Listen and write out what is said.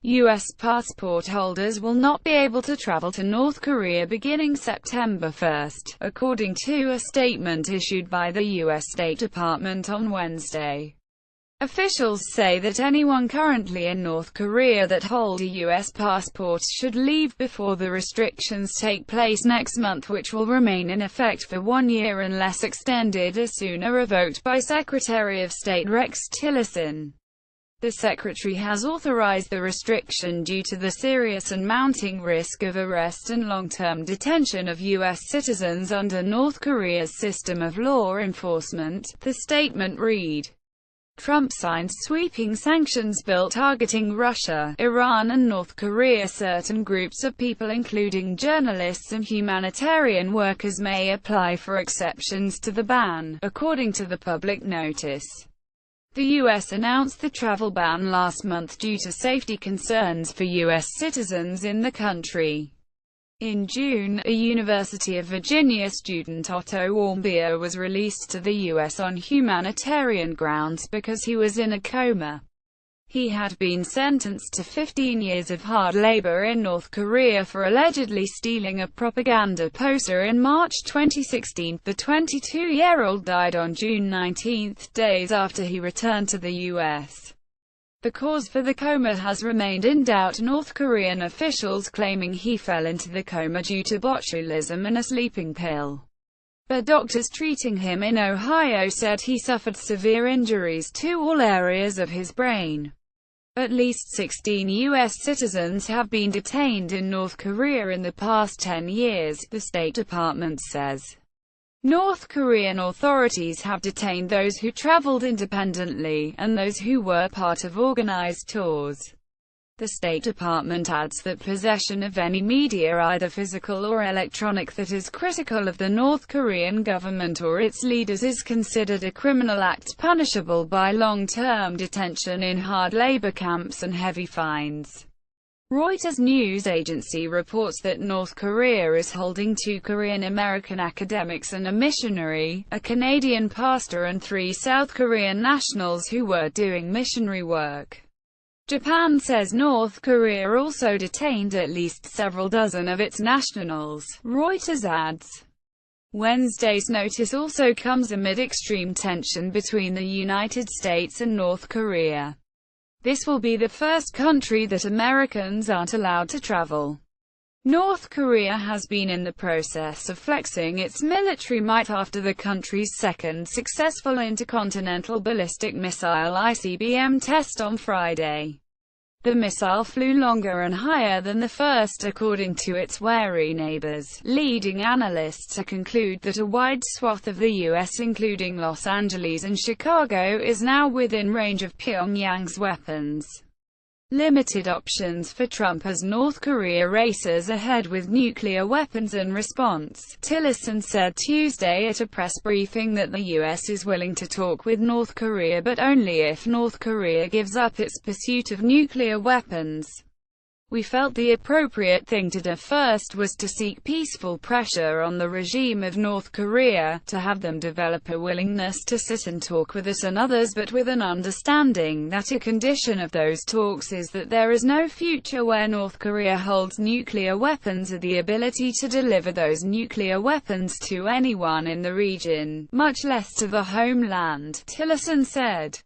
U.S. passport holders will not be able to travel to North Korea beginning September 1, according to a statement issued by the U.S. State Department on Wednesday. Officials say that anyone currently in North Korea that hold a U.S. passport should leave before the restrictions take place next month, which will remain in effect for 1 year unless extended or sooner revoked by Secretary of State Rex Tillerson. The Secretary has authorized the restriction due to the serious and mounting risk of arrest and long-term detention of U.S. citizens under North Korea's system of law enforcement, the statement read. Trump signed sweeping sanctions bill targeting Russia, Iran and North Korea. Certain groups of people including journalists and humanitarian workers may apply for exceptions to the ban, according to the public notice. The U.S. announced the travel ban last month due to safety concerns for U.S. citizens in the country. In June, a University of Virginia student, Otto Warmbier, was released to the U.S. on humanitarian grounds because he was in a coma. He had been sentenced to 15 years of hard labor in North Korea for allegedly stealing a propaganda poster in March 2016. The 22-year-old died on June 19, days after he returned to the U.S. The cause for the coma has remained in doubt, North Korean officials claiming he fell into the coma due to botulism and a sleeping pill. But doctors treating him in Ohio said he suffered severe injuries to all areas of his brain. At least 16 U.S. citizens have been detained in North Korea in the past 10 years, the State Department says. North Korean authorities have detained those who traveled independently, and those who were part of organized tours. The State Department adds that possession of any media, either physical or electronic, that is critical of the North Korean government or its leaders is considered a criminal act punishable by long-term detention in hard labor camps and heavy fines. Reuters news agency reports that North Korea is holding 2 Korean-American academics and a missionary, a Canadian pastor and 3 South Korean nationals who were doing missionary work. Japan says North Korea also detained at least several dozen of its nationals, Reuters adds. Wednesday's notice also comes amid extreme tension between the United States and North Korea. This will be the first country that Americans aren't allowed to travel. North Korea has been in the process of flexing its military might after the country's second successful intercontinental ballistic missile ICBM test on Friday. The missile flew longer and higher than the first, according to its wary neighbors, leading analysts to conclude that a wide swath of the U.S., including Los Angeles and Chicago, is now within range of Pyongyang's weapons. Limited options for Trump as North Korea races ahead with nuclear weapons in response. Tillerson said Tuesday at a press briefing that the U.S. is willing to talk with North Korea, but only if North Korea gives up its pursuit of nuclear weapons. We felt the appropriate thing to do first was to seek peaceful pressure on the regime of North Korea, to have them develop a willingness to sit and talk with us and others, but with an understanding that a condition of those talks is that there is no future where North Korea holds nuclear weapons or the ability to deliver those nuclear weapons to anyone in the region, much less to the homeland, Tillerson said.